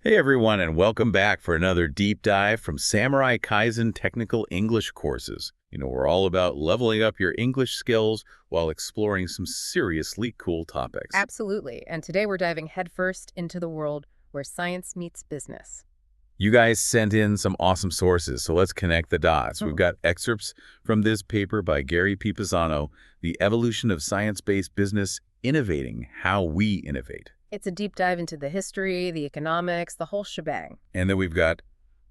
Hey everyone, and welcome back for another deep dive from Samurai Kaizen Technical English Courses. We're all about leveling up your English skills while exploring some seriously cool topics. Absolutely. And today we're diving headfirst into the world where science meets business. You guys sent in some awesome sources, so let's connect the dots. We've Hmm. got excerpts from this paper by Gary P. Pisano, The Evolution of Science-Based Business, Innovating How We Innovate. It's a deep dive into the history, the economics, the whole shebang. And then we've got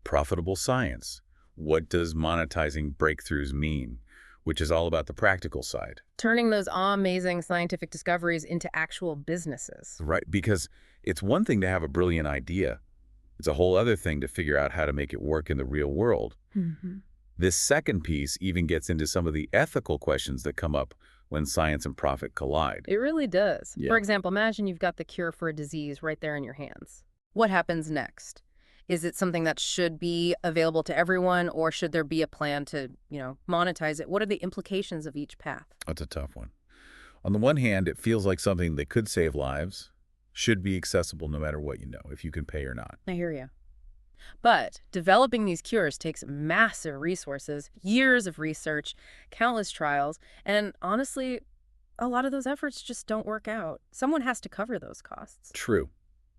Profitable Science. What does monetizing breakthroughs mean? Which is all about the practical side. Turning those amazing scientific discoveries into actual businesses. Right, because it's one thing to have a brilliant idea. It's a whole other thing to figure out how to make it work in the real world. Hmm. This second piece even gets into some of the ethical questions that come up when science and profit collide. It really does. Yeah. For example, imagine you've got the cure for a disease right there in your hands. What happens next? Is it something that should be available to everyone, or should there be a plan to, monetize it? What are the implications of each path? That's a tough one. On the one hand, it feels like something that could save lives, should be accessible no matter what if you can pay or not. I hear you. But developing these cures takes massive resources, years of research, countless trials, and honestly, a lot of those efforts just don't work out. Someone has to cover those costs. True.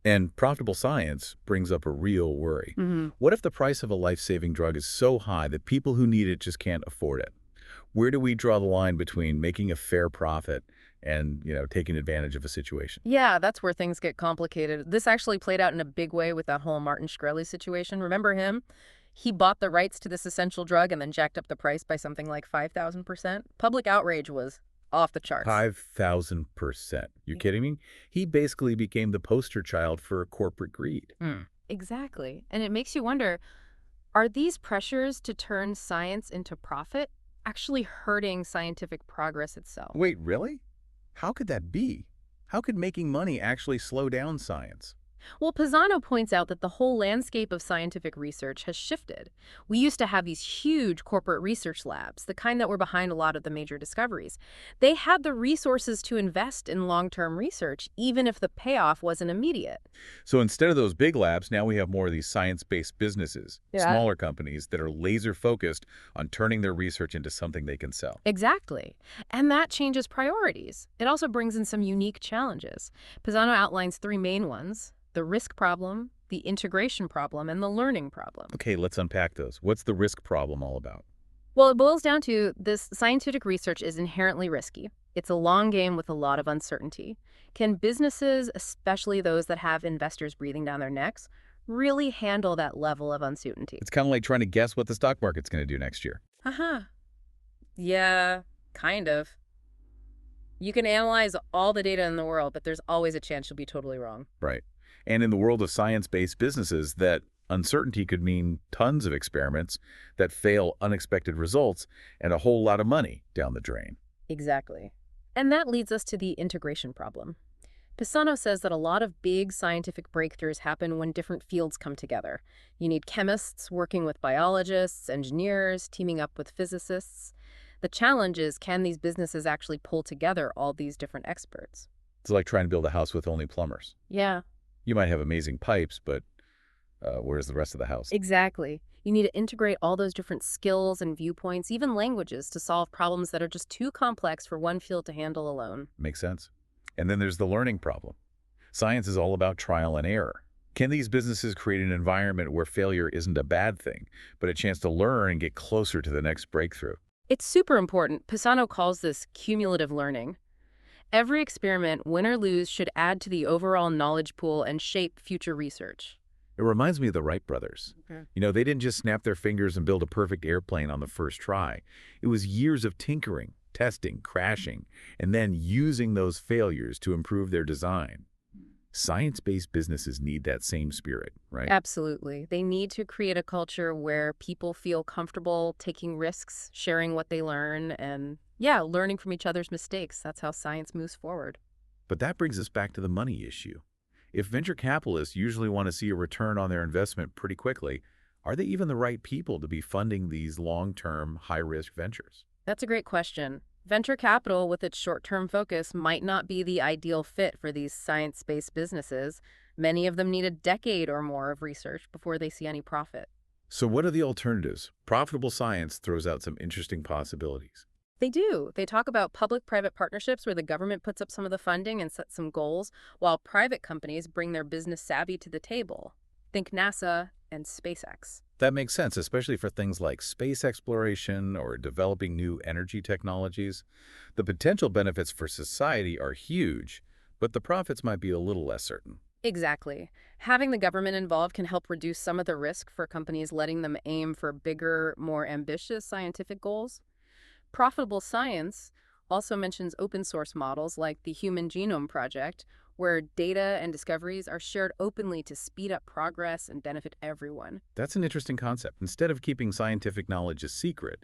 And profitable science brings up a real worry. Hmm. What if the price of a life-saving drug is so high that people who need it just can't afford it? Where do we draw the line between making a fair profit and, taking advantage of a situation? Yeah, that's where things get complicated. This actually played out in a big way with that whole Martin Shkreli situation. Remember him? He bought the rights to this essential drug and then jacked up the price by something like 5,000%. Public outrage was off the charts. 5,000%. You kidding me? He basically became the poster child for corporate greed. Exactly. And it makes you wonder, are these pressures to turn science into profit actually hurting scientific progress itself? Wait, really? How could that be? How could making money actually slow down science? Well, Pisano points out that the whole landscape of scientific research has shifted. We used to have these huge corporate research labs, the kind that were behind a lot of the major discoveries. They had the resources to invest in long-term research, even if the payoff wasn't immediate. So instead of those big labs, now we have more of these science-based businesses, Yeah. smaller companies that are laser-focused on turning their research into something they can sell. Exactly. And that changes priorities. It also brings in some unique challenges. Pisano outlines three main ones: the risk problem, the integration problem, and the learning problem. Okay, let's unpack those. What's the risk problem all about? Well, it boils down to this: scientific research is inherently risky. It's a long game with a lot of uncertainty. Can businesses, especially those that have investors breathing down their necks, really handle that level of uncertainty? It's kind of like trying to guess what the stock market's going to do next year. Haha. Yeah, kind of. You can analyze all the data in the world, but there's always a chance you'll be totally wrong. Right. And in the world of science-based businesses, that uncertainty could mean tons of experiments that fail, unexpected results, and a whole lot of money down the drain. Exactly. And that leads us to the integration problem. Pisano says that a lot of big scientific breakthroughs happen when different fields come together. You need chemists working with biologists, engineers, teaming up with physicists. The challenge is, can these businesses actually pull together all these different experts? It's like trying to build a house with only plumbers. Yeah, You might have amazing pipes, but where's the rest of the house? exactly. You need to integrate all those different skills and viewpoints, even languages, to solve problems that are just too complex for one field to handle alone. Makes sense. And then there's the learning problem. Science is all about trial and error. Can these businesses create an environment where failure isn't a bad thing, but a chance to learn and get closer to the next breakthrough? It's super important. Pisano calls this cumulative learning. Every experiment, win or lose, should add to the overall knowledge pool and shape future research. It reminds me of the Wright brothers. Okay. They didn't just snap their fingers and build a perfect airplane on the first try. It was years of tinkering, testing, crashing, and then using those failures to improve their design. Science-based businesses need that same spirit, right? Absolutely. They need to create a culture where people feel comfortable taking risks, sharing what they learn, and, learning from each other's mistakes. That's how science moves forward. But that brings us back to the money issue. If venture capitalists usually want to see a return on their investment pretty quickly, are they even the right people to be funding these long-term, high-risk ventures? That's a great question. Venture capital, with its short-term focus, might not be the ideal fit for these science-based businesses. Many of them need a decade or more of research before they see any profit. So what are the alternatives? Profitable science throws out some interesting possibilities. They do. They talk about public-private partnerships where the government puts up some of the funding and sets some goals, while private companies bring their business savvy to the table. Think NASA and SpaceX. That makes sense, especially for things like space exploration or developing new energy technologies. The potential benefits for society are huge, but the profits might be a little less certain. Exactly. Having the government involved can help reduce some of the risk for companies, letting them aim for bigger, more ambitious scientific goals. Profitable science also mentions open source models like the Human Genome Project, where data and discoveries are shared openly to speed up progress and benefit everyone. That's an interesting concept. Instead of keeping scientific knowledge a secret,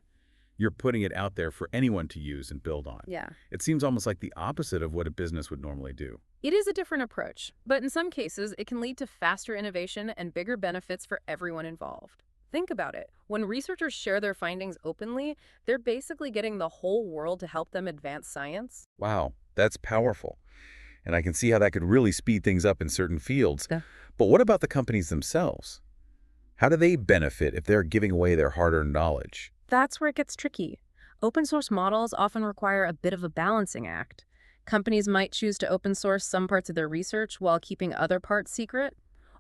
you're putting it out there for anyone to use and build on. Yeah. It seems almost like the opposite of what a business would normally do. It is a different approach, but in some cases, it can lead to faster innovation and bigger benefits for everyone involved. Think about it. When researchers share their findings openly, they're basically getting the whole world to help them advance science. Wow, that's powerful. And I can see how that could really speed things up in certain fields. Yeah. But what about the companies themselves? How do they benefit if they're giving away their hard-earned knowledge? That's where it gets tricky. Open source models often require a bit of a balancing act. Companies might choose to open source some parts of their research while keeping other parts secret,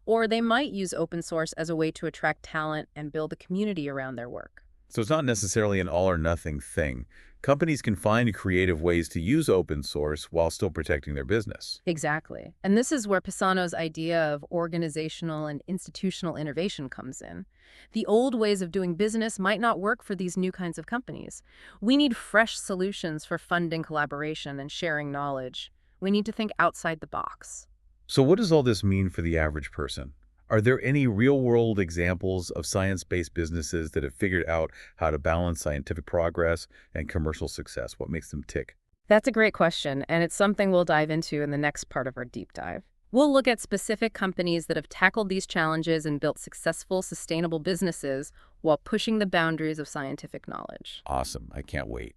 or they might use open source as a way to attract talent and build a community around their work. So it's not necessarily an all-or-nothing thing. Companies can find creative ways to use open source while still protecting their business. Exactly. And this is where Pisano's idea of organizational and institutional innovation comes in. The old ways of doing business might not work for these new kinds of companies. We need fresh solutions for funding collaboration and sharing knowledge. We need to think outside the box. So what does all this mean for the average person? Are there any real-world examples of science-based businesses that have figured out how to balance scientific progress and commercial success? What makes them tick? That's a great question, and it's something we'll dive into in the next part of our deep dive. We'll look at specific companies that have tackled these challenges and built successful, sustainable businesses while pushing the boundaries of scientific knowledge. Awesome. I can't wait.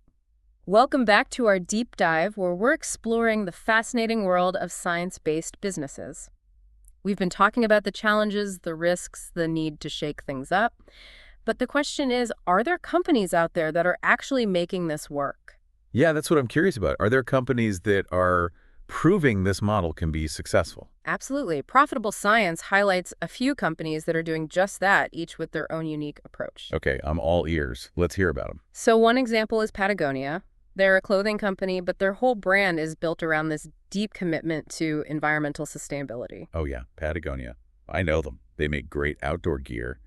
Welcome back to our deep dive, where we're exploring the fascinating world of science-based businesses. We've been talking about the challenges, the risks, the need to shake things up. But the question is, are there companies out there that are actually making this work? Yeah, that's what I'm curious about. Are there companies that are proving this model can be successful? Absolutely. Profitable Science highlights a few companies that are doing just that, each with their own unique approach. Okay, I'm all ears. Let's hear about them. So one example is Patagonia. They're a clothing company, but their whole brand is built around this deep commitment to environmental sustainability. Oh yeah, Patagonia. I know them. They make great outdoor gear.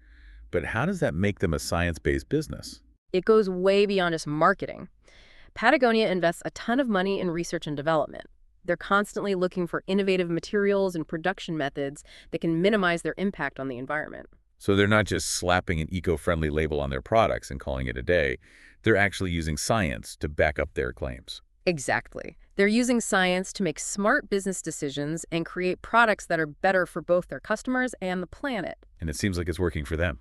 But how does that make them a science-based business? It goes way beyond just marketing. Patagonia invests a ton of money in research and development. They're constantly looking for innovative materials and production methods that can minimize their impact on the environment. So they're not just slapping an eco-friendly label on their products and calling it a day. They're actually using science to back up their claims. Exactly. They're using science to make smart business decisions and create products that are better for both their customers and the planet. And it seems like it's working for them.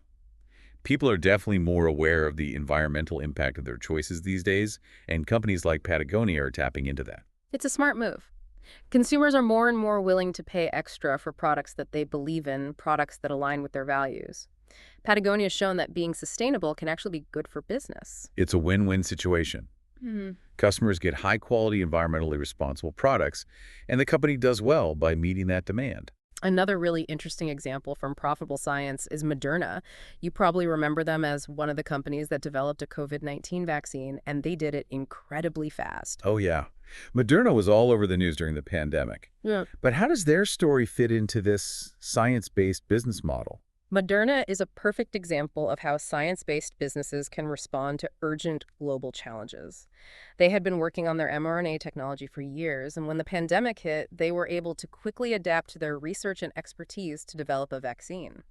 People are definitely more aware of the environmental impact of their choices these days, and companies like Patagonia are tapping into that. It's a smart move. Consumers are more and more willing to pay extra for products that they believe in, products that align with their values. Patagonia has shown that being sustainable can actually be good for business. It's a win-win situation. Customers get high-quality, environmentally responsible products, and the company does well by meeting that demand. Another really interesting example from Profitable Science is Moderna. You probably remember them as one of the companies that developed a COVID-19 vaccine, and they did it incredibly fast. Oh, yeah. Moderna was all over the news during the pandemic. Yeah. But how does their story fit into this science-based business model? Moderna is a perfect example of how science-based businesses can respond to urgent global challenges. They had been working on their mRNA technology for years, and when the pandemic hit, they were able to quickly adapt their research and expertise to develop a vaccine.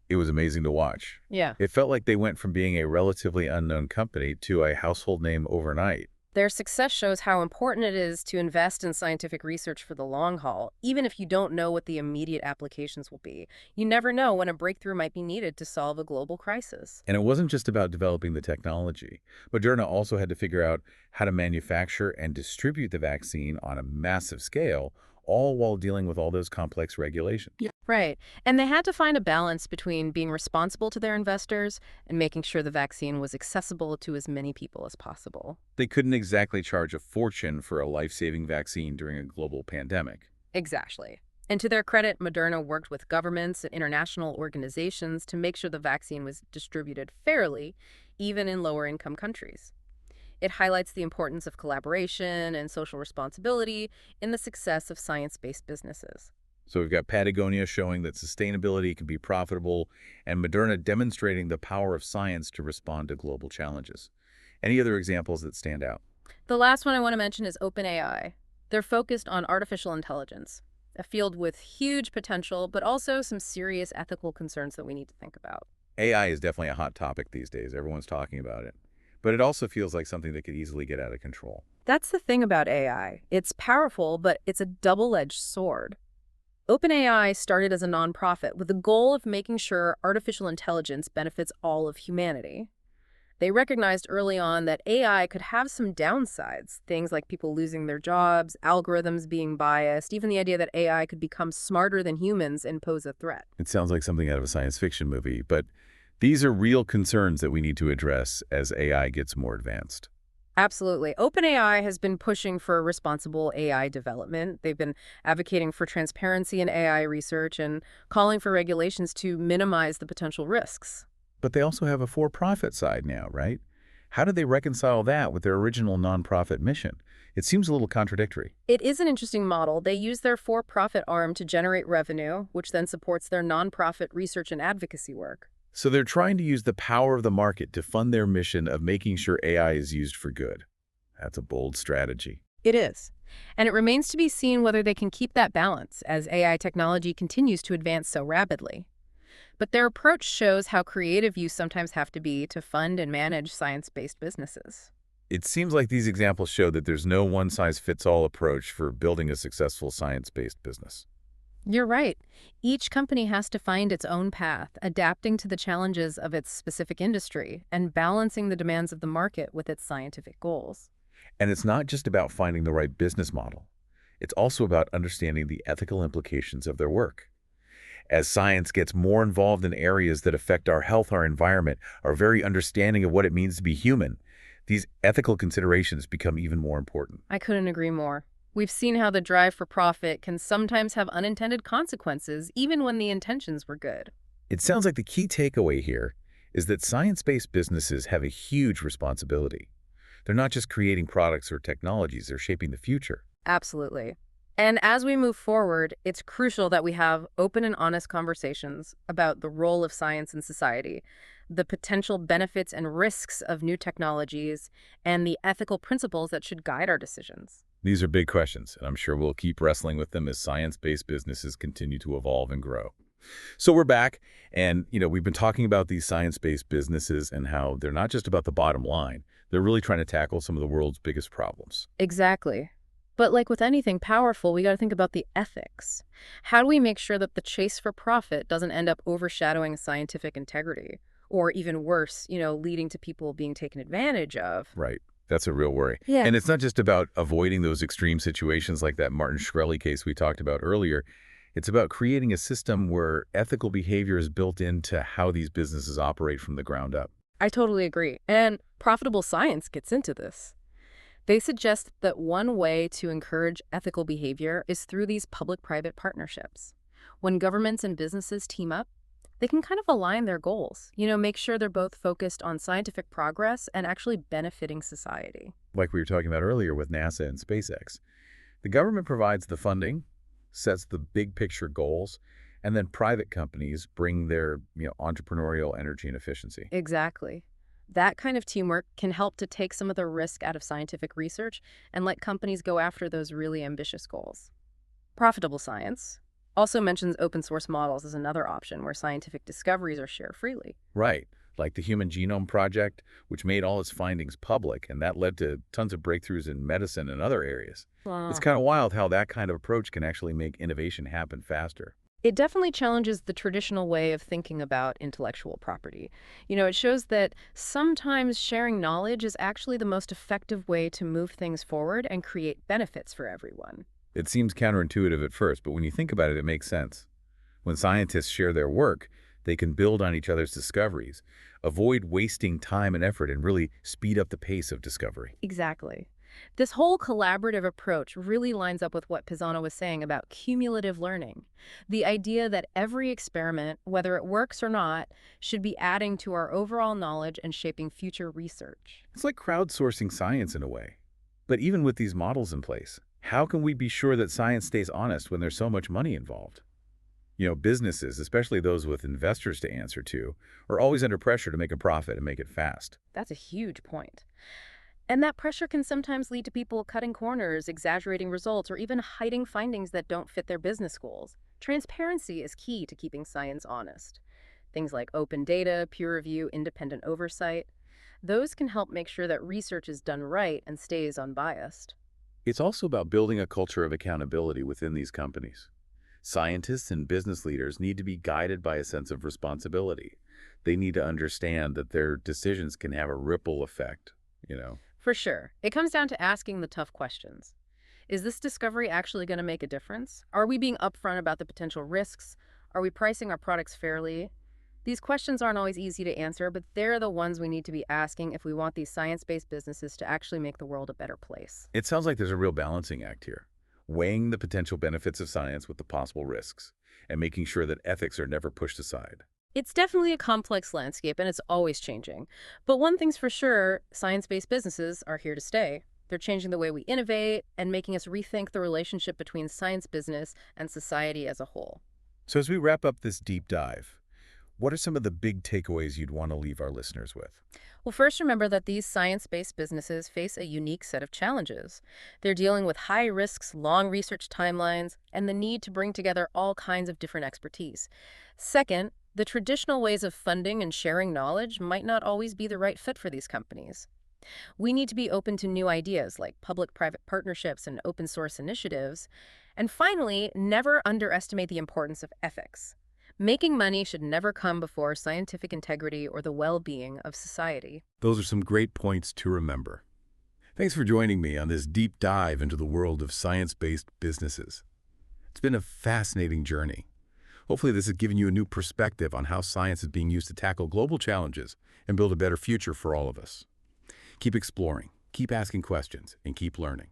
It was amazing to watch. Yeah. It felt like they went from being a relatively unknown company to a household name overnight. Their success shows how important it is to invest in scientific research for the long haul, even if you don't know what the immediate applications will be. You never know when a breakthrough might be needed to solve a global crisis. And it wasn't just about developing the technology. Moderna also had to figure out how to manufacture and distribute the vaccine on a massive scale, all while dealing with all those complex regulations. Yeah. Right. And they had to find a balance between being responsible to their investors and making sure the vaccine was accessible to as many people as possible. They couldn't exactly charge a fortune for a life-saving vaccine during a global pandemic. Exactly. And to their credit, Moderna worked with governments and international organizations to make sure the vaccine was distributed fairly, even in lower income countries. It highlights the importance of collaboration and social responsibility in the success of science-based businesses. So we've got Patagonia showing that sustainability can be profitable, and Moderna demonstrating the power of science to respond to global challenges. Any other examples that stand out? The last one I want to mention is OpenAI. They're focused on artificial intelligence, a field with huge potential, but also some serious ethical concerns that we need to think about. AI is definitely a hot topic these days. Everyone's talking about it. But it also feels like something that could easily get out of control. That's the thing about AI. It's powerful, but it's a double-edged sword. OpenAI started as a nonprofit with the goal of making sure artificial intelligence benefits all of humanity. They recognized early on that AI could have some downsides, things like people losing their jobs, algorithms being biased, even the idea that AI could become smarter than humans and pose a threat. It sounds like something out of a science fiction movie, but these are real concerns that we need to address as AI gets more advanced. Absolutely. OpenAI has been pushing for responsible AI development. They've been advocating for transparency in AI research and calling for regulations to minimize the potential risks. But they also have a for-profit side now, right? How do they reconcile that with their original nonprofit mission? It seems a little contradictory. It is an interesting model. They use their for-profit arm to generate revenue, which then supports their nonprofit research and advocacy work. So they're trying to use the power of the market to fund their mission of making sure AI is used for good. That's a bold strategy. It is. And it remains to be seen whether they can keep that balance as AI technology continues to advance so rapidly. But their approach shows how creative you sometimes have to be to fund and manage science-based businesses. It seems like these examples show that there's no one-size-fits-all approach for building a successful science-based business. You're right. Each company has to find its own path, adapting to the challenges of its specific industry and balancing the demands of the market with its scientific goals. And it's not just about finding the right business model. It's also about understanding the ethical implications of their work. As science gets more involved in areas that affect our health, our environment, our very understanding of what it means to be human, these ethical considerations become even more important. I couldn't agree more. We've seen how the drive for profit can sometimes have unintended consequences, even when the intentions were good. It sounds like the key takeaway here is that science-based businesses have a huge responsibility. They're not just creating products or technologies, they're shaping the future. Absolutely. And as we move forward, it's crucial that we have open and honest conversations about the role of science in society, the potential benefits and risks of new technologies, and the ethical principles that should guide our decisions. These are big questions, and I'm sure we'll keep wrestling with them as science-based businesses continue to evolve and grow. So we're back, and we've been talking about these science-based businesses and how they're not just about the bottom line. They're really trying to tackle some of the world's biggest problems. Exactly. But like with anything powerful, we got to think about the ethics. How do we make sure that the chase for profit doesn't end up overshadowing scientific integrity? Or even worse, leading to people being taken advantage of? Right. That's a real worry. Yeah. And it's not just about avoiding those extreme situations like that Martin Shkreli case we talked about earlier. It's about creating a system where ethical behavior is built into how these businesses operate from the ground up. I totally agree. And profitable science gets into this. They suggest that one way to encourage ethical behavior is through these public-private partnerships. When governments and businesses team up, they can kind of align their goals, make sure they're both focused on scientific progress and actually benefiting society. Like we were talking about earlier with NASA and SpaceX. The government provides the funding, sets the big picture goals, and then private companies bring their entrepreneurial energy and efficiency. Exactly. That kind of teamwork can help to take some of the risk out of scientific research and let companies go after those really ambitious goals. Profitable science also mentions open source models as another option where scientific discoveries are shared freely. Right, like the Human Genome Project, which made all its findings public, and that led to tons of breakthroughs in medicine and other areas. Wow. It's kind of wild how that kind of approach can actually make innovation happen faster. It definitely challenges the traditional way of thinking about intellectual property. It shows that sometimes sharing knowledge is actually the most effective way to move things forward and create benefits for everyone. It seems counterintuitive at first, but when you think about it, it makes sense. When scientists share their work, they can build on each other's discoveries, avoid wasting time and effort, and really speed up the pace of discovery. Exactly. This whole collaborative approach really lines up with what Pisano was saying about cumulative learning. The idea that every experiment, whether it works or not, should be adding to our overall knowledge and shaping future research. It's like crowdsourcing science in a way. But even with these models in place, how can we be sure that science stays honest when there's so much money involved? Businesses, especially those with investors to answer to, are always under pressure to make a profit and make it fast. That's a huge point. And that pressure can sometimes lead to people cutting corners, exaggerating results, or even hiding findings that don't fit their business goals. Transparency is key to keeping science honest. Things like open data, peer review, independent oversight, those can help make sure that research is done right and stays unbiased. It's also about building a culture of accountability within these companies. Scientists and business leaders need to be guided by a sense of responsibility. They need to understand that their decisions can have a ripple effect. For sure. It comes down to asking the tough questions. Is this discovery actually going to make a difference? Are we being upfront about the potential risks? Are we pricing our products fairly? These questions aren't always easy to answer, but they're the ones we need to be asking if we want these science-based businesses to actually make the world a better place. It sounds like there's a real balancing act here, weighing the potential benefits of science with the possible risks, and making sure that ethics are never pushed aside. It's definitely a complex landscape, and it's always changing. But one thing's for sure, science-based businesses are here to stay. They're changing the way we innovate and making us rethink the relationship between science business and society as a whole. So as we wrap up this deep dive, what are some of the big takeaways you'd want to leave our listeners with? Well, first, remember that these science-based businesses face a unique set of challenges. They're dealing with high risks, long research timelines, and the need to bring together all kinds of different expertise. Second, the traditional ways of funding and sharing knowledge might not always be the right fit for these companies. We need to be open to new ideas like public-private partnerships and open-source initiatives. And finally, never underestimate the importance of ethics. Making money should never come before scientific integrity or the well-being of society. Those are some great points to remember. Thanks for joining me on this deep dive into the world of science-based businesses. It's been a fascinating journey. Hopefully this has given you a new perspective on how science is being used to tackle global challenges and build a better future for all of us. Keep exploring, keep asking questions, and keep learning.